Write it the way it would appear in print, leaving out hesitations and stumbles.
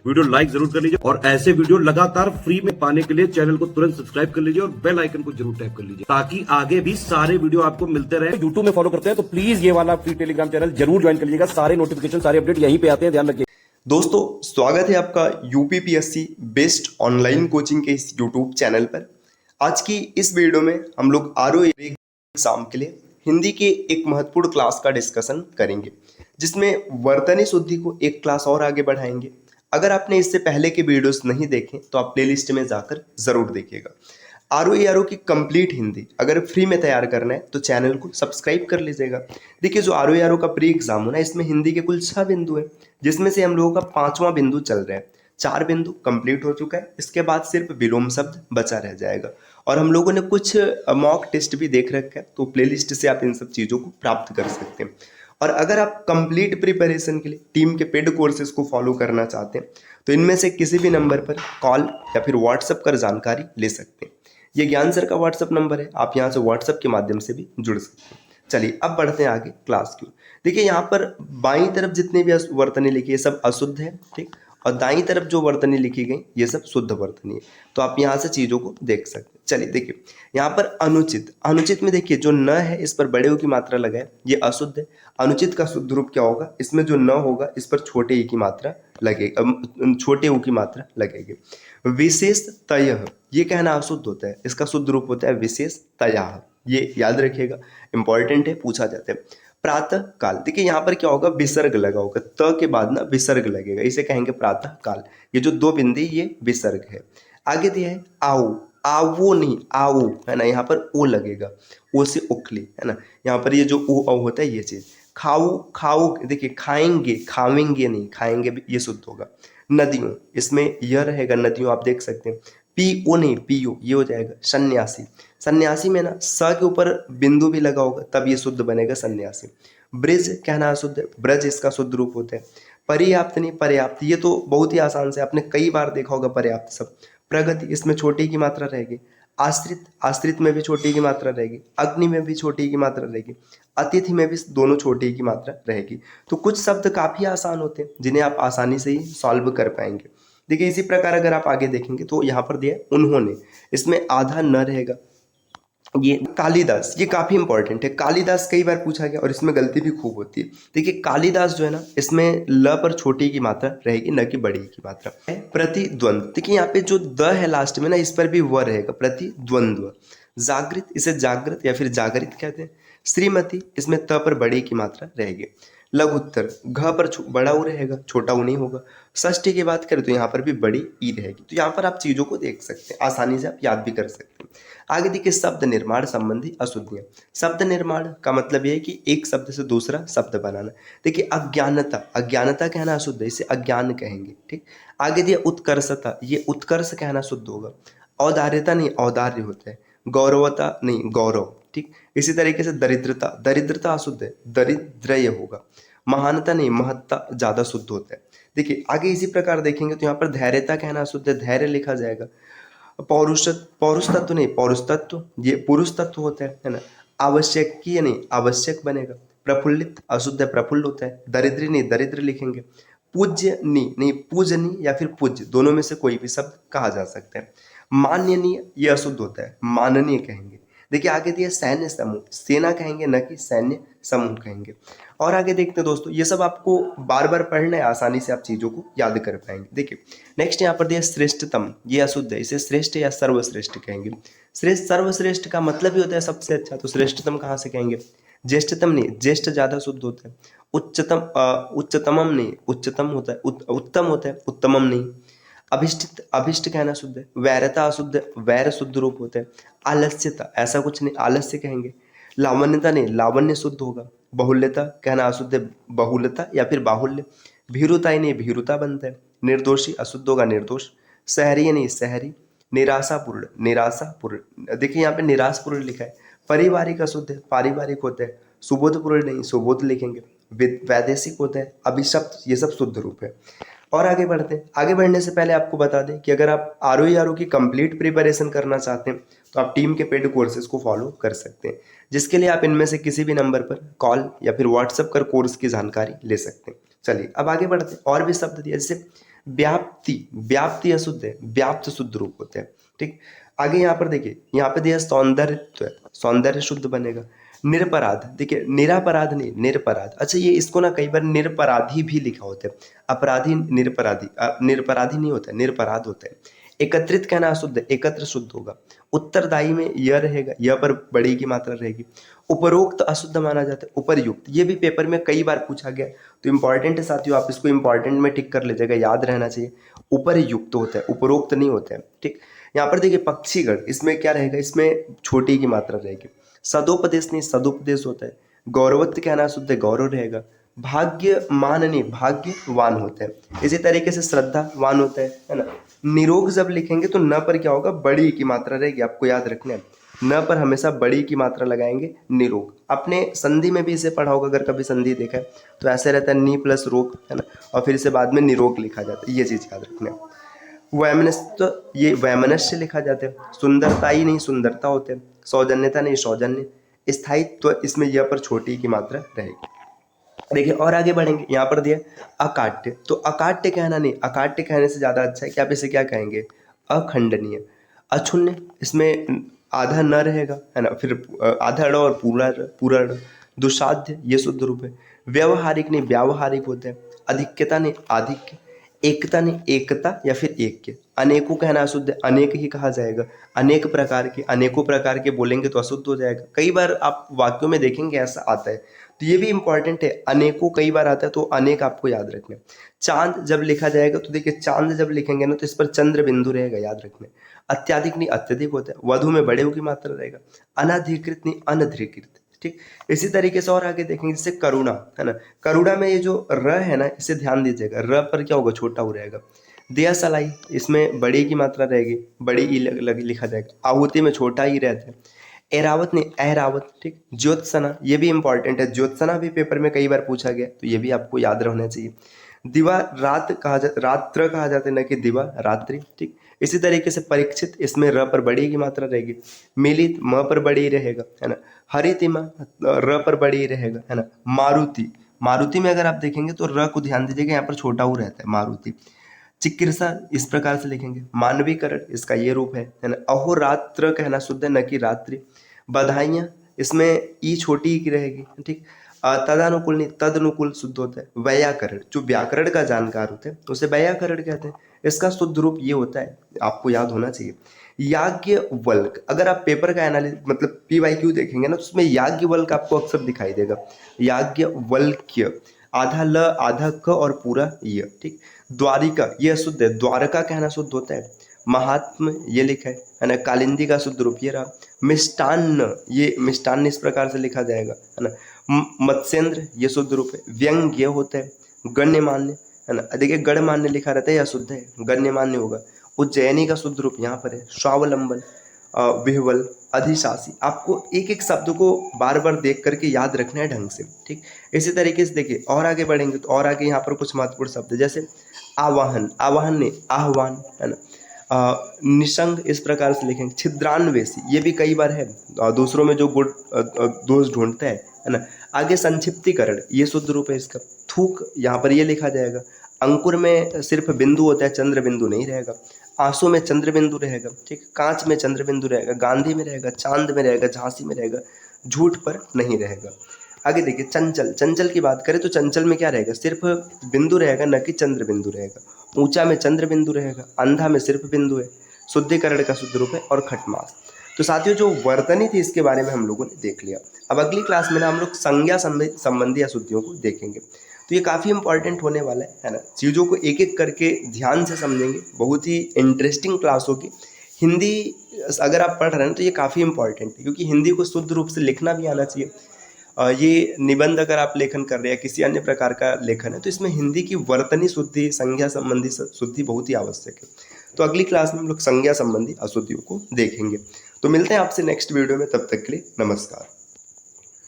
Video like जरूर कर लीजिए और ऐसे वीडियो लगातार फ्री में पाने के लिए चैनल को तुरंत सब्सक्राइब कर लीजिए और बेल आइकन को जरूर टैप कर लीजिए ताकि आगे भी सारे वीडियो आपको मिलते रहे। यूट्यूब में फॉलो करते हैं तो प्लीज ये वाला फ्री टेलीग्राम चैनल जरूर ज्वाइन कर लीजिएगा। सारे नोटिफिकेशन सारे अपडेट यहीं पे आते हैं, ध्यान रखिए। दोस्तों स्वागत है आपका यूपीपीएससी बेस्ट ऑनलाइन कोचिंग के इस यूट्यूब चैनल पर। आज की इस वीडियो में हम लोग आरओ एग्जाम के लिए हिंदी के एक महत्वपूर्ण क्लास का डिस्कशन करेंगे, जिसमें वर्तनी शुद्धि को एक क्लास और आगे बढ़ाएंगे। अगर आपने इससे पहले के वीडियोस नहीं देखे तो आप प्लेलिस्ट में जाकर जरूर देखिएगा। आरओ की कंप्लीट हिंदी अगर फ्री में तैयार करना है तो चैनल को सब्सक्राइब कर लीजिएगा। देखिए जो आरओ का प्री एग्जाम होना है, इसमें हिंदी के कुल 6 बिंदु है, जिसमें से हम लोगों का 5वां बिंदु चल रहा है। 4 बिंदु कंप्लीट हो चुका है, इसके बाद सिर्फ विलोम शब्द बचा रह जाएगा। और हम लोगों ने कुछ मॉक टेस्ट भी देख रखा है, तो प्लेलिस्ट से आप इन सब चीज़ों को प्राप्त कर सकते हैं। और अगर आप कंप्लीट प्रिपरेशन के लिए टीम के पेड कोर्सेज को फॉलो करना चाहते हैं तो इनमें से किसी भी नंबर पर कॉल या फिर व्हाट्सएप कर जानकारी ले सकते हैं। ये ज्ञान सर का व्हाट्सएप नंबर है, आप यहाँ से व्हाट्सएप के माध्यम से भी जुड़ सकते हैं। चलिए अब बढ़ते हैं आगे क्लास की। देखिए यहाँ पर बाईं तरफ जितने भी वर्तनी लिखी है सब अशुद्ध है, ठीक, और दाईं तरफ जो वर्तनी लिखी गई ये सब शुद्ध वर्तनी है, तो आप यहाँ से चीज़ों को देख सकते हैं। चलिए देखिए यहाँ पर अनुचित, अनुचित में देखिए जो न है इस पर बड़े ऊ की मात्रा लगाए, ये अशुद्ध है। अनुचित का शुद्ध रूप क्या होगा, इसमें जो न होगा इस पर छोटे ई की मात्रा लगेगी, छोटे ऊ की मात्रा लगेगी। विशेष तयः ये कहना अशुद्ध होता है, इसका शुद्ध रूप होता है विशेष तयः, ये याद रखिएगा, इंपॉर्टेंट है, पूछा जाता है। प्रातः काल, देखिए यहाँ पर क्या होगा, विसर्ग लगा होगा, त के बाद ना विसर्ग लगेगा, इसे कहेंगे प्रातः काल। ये जो 2 बिंदी ये विसर्ग है। आगे दिया है आओ, आवो नहीं आओ है ना, यहाँ पर ओ लगेगा, ओ से उखली है ना, यहाँ पर ये जो ओ औ होता है ये चीज। खाऊ, खाऊ देखिए खाएंगे, खावेंगे नहीं, खाएंगे भी ये शुद्ध होगा। नदियों, इसमें यह रहेगा नदियों, आप देख सकते हैं। पी ओ नहीं पियो ये हो जाएगा। सन्यासी, सन्यासी में ना स के ऊपर बिंदु भी लगा होगा तब ये शुद्ध बनेगा सन्यासी। ब्रिज कहना अशुद्ध है, ब्रज इसका शुद्ध रूप होता है। पर्याप्त नहीं पर्याप्त, ये तो बहुत ही आसान से आपने कई बार देखा होगा पर्याप्त सब। प्रगति, इसमें छोटी की मात्रा रहेगी। आश्रित, आश्रित में भी छोटी की मात्रा रहेगी। अग्नि में भी छोटी की मात्रा रहेगी। अतिथि में भी दोनों छोटी की मात्रा रहेगी। तो कुछ शब्द काफी आसान होते हैं जिन्हें आप आसानी से ही सॉल्व कर पाएंगे। देखिए इसी प्रकार अगर आप आगे देखेंगे तो यहाँ पर दिया उन्होंने, इसमें आधा न रहेगा। ये कालिदास, ये काफी इंपॉर्टेंट है, कालिदास कई बार पूछा गया और इसमें गलती भी खूब होती है। देखिए कालिदास जो है ना, इसमें ल पर छोटी की मात्रा रहेगी, न कि बड़ी की मात्रा। प्रतिद्वंद, देखिए यहाँ पे जो द है लास्ट में ना, इस पर भी व रहेगा, प्रतिद्वंद्व। जागृत, इसे जागृत या फिर जागृत कहते हैं। श्रीमती, इसमें त पर बड़ी की मात्रा रहेगी। लघुत्तर, घ पर बड़ा ऊ रहेगा, छोटा ऊ नहीं होगा। षष्ठी की बात करें तो यहाँ पर भी बड़ी ई रहेगी। तो यहाँ पर आप चीजों को देख सकते हैं, आसानी से आप याद भी कर सकते हैं। आगे देखिए शब्द निर्माण संबंधी अशुद्धियां। शब्द निर्माण का मतलब यह है कि एक शब्द से दूसरा शब्द बनाना। देखिए अज्ञानता, अज्ञानता कहना अशुद्ध है, इसे अज्ञान कहेंगे, ठीक। आगे दिया उत्कर्षता, ये उत्कर्ष कहना शुद्ध होगा। औदार्यता नहीं औदार्य होता है। गौरवता नहीं गौरव, ठीक। इसी तरीके से दरिद्रता, दरिद्रता अशुद्ध है, दरिद्रय होगा। महानता नहीं महत्ता ज्यादा शुद्ध होता है। देखिए आगे इसी प्रकार देखेंगे तो यहाँ पर धैर्यता कहना अशुद्ध है, धैर्य लिखा जाएगा। पौरुष, पौरुष तत्व नहीं पुरुष तत्व, ये पुरुष तत्व होता है ना। आवश्यक की नहीं आवश्यक बनेगा। प्रफुल्लित अशुद्ध है, प्रफुल्ल होता है। दरिद्री नहीं दरिद्र लिखेंगे। पूज्य नहीं पूजनीय या फिर पूज्य, दोनों में से कोई भी शब्द कहा जा सकता है। माननीय ये अशुद्ध होता है, माननीय कहेंगे। देखिए आगे दिया सैन्य समूह, सेना कहेंगे न कि सैन्य समूह कहेंगे। और आगे देखते हैं दोस्तों, ये सब आपको बार बार पढ़ना है, आसानी से आप चीजों को याद कर पाएंगे। देखिए नेक्स्ट यहाँ पर दिया श्रेष्ठतम, ये अशुद्ध है, इसे श्रेष्ठ या सर्वश्रेष्ठ कहेंगे। श्रेष्ठ, सर्वश्रेष्ठ का मतलब ही होता है सबसे अच्छा, तो श्रेष्ठतम कहाँ से कहेंगे। ज्येष्ठतम नहीं, ज्येष्ठ ज्यादा शुद्ध होता है। उच्चतम, उच्चतमम नहीं, उच्चतम होता है, उत्तम होता है, उत्तमम नहीं। अभिष्टित, अभिष्ट कहना शुद्ध है। वैरता अशुद्ध है, वैर शुद्ध रूप होता है। आलस्यता, ऐसा कुछ नहीं, आलस्य कहेंगे। लावण्यता नहीं, लावण्य शुद्ध होगा। बहुल्यता कहना अशुद्ध है, बहुलता या फिर बाहुल्य। भीरुता ही नहीं, भीरुता बनता है। निर्दोषी अशुद्ध होगा, निर्दोष। शहरी नहीं, शहरी। निराशापूर्ण, निराशापूर्ण, देखिए यहाँ पे निराशपूर्ण लिखा है। पारिवारिक अशुद्ध है, पारिवारिक होता है। सुबोधपूर्ण नहीं, सुबोध लिखेंगे। वैदेशिक होता है। अभिशप्त, ये सब शुद्ध रूप है। और आगे बढ़ते हैं, आगे बढ़ने से पहले आपको बता दें कि अगर आप आरओ की कंप्लीट प्रिपरेशन करना चाहते हैं तो आप टीम के पेड कोर्सेज को फॉलो कर सकते हैं, जिसके लिए आप इनमें से किसी भी नंबर पर कॉल या फिर व्हाट्सएप कर कोर्स की जानकारी ले सकते हैं। चलिए अब आगे बढ़ते हैं। और भी शब्द दिया, जैसे व्याप्ति, व्याप्ति अशुद्ध है, व्याप्त शुद्ध रूप होते हैं। ठीक, आगे यहाँ पर देखिए, यहाँ पे दिया सौंदर्य, सौंदर्य शुद्ध बनेगा। निरपराध, देखिए निरापराध नहीं, निरपराध। अच्छा, ये इसको ना कई बार निरपराधी भी लिखा होता है, अपराधी निरपराधी, निरपराधी नहीं होता है, निरपराध होता है। एकत्रित कहना अशुद्ध है, एकत्र शुद्ध होगा। उत्तरदायी में यह रहेगा, यह पर बड़ी की मात्रा रहेगी। उपरोक्त अशुद्ध माना जाता है, उपर्युक्त, ये भी पेपर में कई बार पूछा गया, तो इंपॉर्टेंट है साथियों, आप इसको इंपॉर्टेंट में टिक कर लीजिएगा, याद रहना चाहिए। उपर्युक्त होता है, उपरोक्त नहीं होता है। ठीक, यहाँ पर देखिए पक्षीगण, इसमें क्या रहेगा, इसमें छोटी की मात्रा रहेगी। सदोपदेश नहीं, सदुपदेश होता है। गौरवत्व कहना शुद्ध है, गौरव रहेगा। भाग्यमान नहीं, भाग्यवान होता है। इसी तरीके से श्रद्धावान होता है ना। निरोग जब लिखेंगे तो न पर क्या होगा, बड़ी की मात्रा रहेगी, आपको याद रखना है। न पर हमेशा बड़ी की मात्रा लगाएंगे, निरोग। अपने संधि में भी इसे पढ़ा होगा, अगर कभी संधि देखा है तो ऐसे रहता है, नी प्लस रोग, है ना, और फिर इसे बाद में निरोग लिखा जाता है, ये चीज याद रखना है। वैमनस्य, ये वैमनस्य लिखा जाता है। सुंदरता ही नहीं, सुंदरता होते हैं। सौजन्यता नहीं, सौजन्य। स्थायित्व, इसमें यह पर छोटी की मात्रा रहेगी। देखिए और आगे बढ़ेंगे, यहाँ पर दिया अकाट्य, तो अकाट्य कहना नहीं, अकाट्य कहने से ज्यादा अच्छा है कि आप इसे क्या कहेंगे, अखंडनीय। अक्षुण्य, इसमें आधा न रहेगा, है ना, फिर आधा ड़ और पूरा पूरा ड़। दुसाध्य, ये शुद्ध रूप है। व्यवहारिक नहीं, व्यावहारिक होते हैं। अधिक्यता नहीं, आधिक्य। एकता नहीं, एकता या फिर ऐक्य। अनेकों कहना अशुद्ध है, अनेक ही कहा जाएगा। अनेक प्रकार के, अनेकों प्रकार के बोलेंगे तो अशुद्ध हो जाएगा। कई बार आप वाक्यों में देखेंगे ऐसा आता है, तो ये भी इंपॉर्टेंट है। अनेकों कई बार आता है, तो अनेक आपको याद रखना है। चांद जब लिखा जाएगा तो देखिए, चांद जब लिखेंगे ना तो इस पर चंद्र बिंदु रहेगा, याद रखना है। अत्याधिक नहीं, अत्यधिक होता है। वधु में बड़े की मात्रा रहेगा। अनाधिकृत नहीं, अनधिकृत। ठीक, इसी तरीके से और आगे देखेंगे, जैसे करुणा, है ना, करुणा में ये जो र है ना, इसे ध्यान दीजिएगा, र पर क्या होगा, छोटा हो रहेगा। दिया सलाई, इसमें बड़ी की मात्रा रहेगी, बड़ी ई लिखा जाएगा। आहुति में छोटा ही रहता है। एरावत नहीं, अहरावत। ठीक, ज्योत्सना, ये भी इंपॉर्टेंट है, ज्योत्सना भी पेपर में कई बार पूछा गया, तो ये भी आपको याद रहना चाहिए। दिवा रात कहा जाता, रात्र कहा जाता है, न कि दिवा रात्रि। ठीक, इसी तरीके से परीक्षित, इसमें र पर बड़ी की मात्रा रहेगी। मिलित, म पर बड़ी रहेगा, है ना। हरितिमा, र पर बड़ी रहेगा, है ना। मारुति, मारुति में अगर आप देखेंगे तो र को ध्यान दीजिएगा, यहाँ पर छोटा हो रहता है, मारुति। चिकित्सा, इस प्रकार से लिखेंगे। मानवीकरण, इसका ये रूप है ना। अहोरात्र कहना शुद्ध है, न कि रात्रि। बधाइयाँ, इसमें ई छोटी की रहेगी। ठीक, तदानुकूल नहीं, तदनुकूल शुद्ध होता है। व्याकरण, जो व्याकरण का जानकार होता है उसे व्याकरण कहते हैं। इसका शुद्ध रूप ये होता है, आपको याद होना चाहिए। याज्ञवल्क्य, अगर आप पेपर का एनालिसिस मतलब PYQ देखेंगे ना, तो उसमें याज्ञवल्क्य आपको अक्सर दिखाई देगा। याज्ञवल्क्य, आधा ल, आधा क और पूरा य। ठीक, द्वारिका, ये अशुद्ध है, द्वारका कहना शुद्ध होता है। महात्म, ये लिखा है ना। कालिंदी का शुद्ध रूप ये रहा। मिष्टान्न, ये मिष्टान्न इस प्रकार से लिखा जाएगा, है ना। मत्स्येंद्र, ये शुद्ध रूप है। व्यंग्य होता है। गण्यमान्य, है ना, देखिए गणमान्य लिखा रहता है, यह शुद्ध है, गण्यमान्य होगा। उज्जैनी का शुद्ध रूप यहाँ पर है। स्वावलंबन, विह्वल, अधिशासी। आपको एक एक शब्द को बार बार देख करके याद रखना है ढंग से। ठीक, इसी तरीके से देखिए और आगे बढ़ेंगे तो और आगे यहाँ पर कुछ महत्वपूर्ण शब्द है, जैसे आवाहन, आवाहन ने आह्वान, है ना। निसंग, इस प्रकार से लिखेंगे। छिद्रान्वेषी, ये भी कई बार है, दूसरों में जो गुण दोष ढूंढता है ना। आगे संक्षिप्तीकरण, ये शुद्ध रूप है इसका। थूक, यहाँ पर ये लिखा जाएगा। अंकुर में सिर्फ बिंदु होता है, चंद्र बिंदु नहीं रहेगा। आंसू में चंद्र बिंदु रहेगा। ठीक, कांच में चंद्र बिंदु रहेगा। गांधी में रहेगा, चांद में रहेगा, झांसी में रहेगा, झूठ पर नहीं रहेगा। आगे देखिए चंचल, चंचल की बात करें तो चंचल में क्या रहेगा, सिर्फ बिंदु रहेगा, न कि चंद्र बिंदु रहेगा। ऊंचा में चंद्र बिंदु रहेगा। अंधा में सिर्फ बिंदु है। शुद्धिकरण का शुद्ध रूप है। और खटमास। तो साथियों, जो वर्तनी थी इसके बारे में हम लोगों ने देख लिया। अब अगली क्लास में ना हम लोग संज्ञा संबंधी अशुद्धियों को देखेंगे, तो ये काफ़ी इंपॉर्टेंट होने वाला है ना। चीज़ों को एक एक करके ध्यान से समझेंगे, बहुत ही इंटरेस्टिंग क्लास होगी। हिंदी अगर आप पढ़ रहे हैं तो ये काफ़ी इंपॉर्टेंट है, क्योंकि हिंदी को शुद्ध रूप से लिखना भी आना चाहिए। ये निबंध अगर आप लेखन कर रहे हैं, किसी अन्य प्रकार का लेखन है, तो इसमें हिंदी की वर्तनी शुद्धि, संज्ञा संबंधी शुद्धि बहुत ही आवश्यक है। तो अगली क्लास में हम लोग संज्ञा संबंधी अशुद्धियों को देखेंगे। तो मिलते हैं आपसे नेक्स्ट वीडियो में, तब तक के लिए नमस्कार।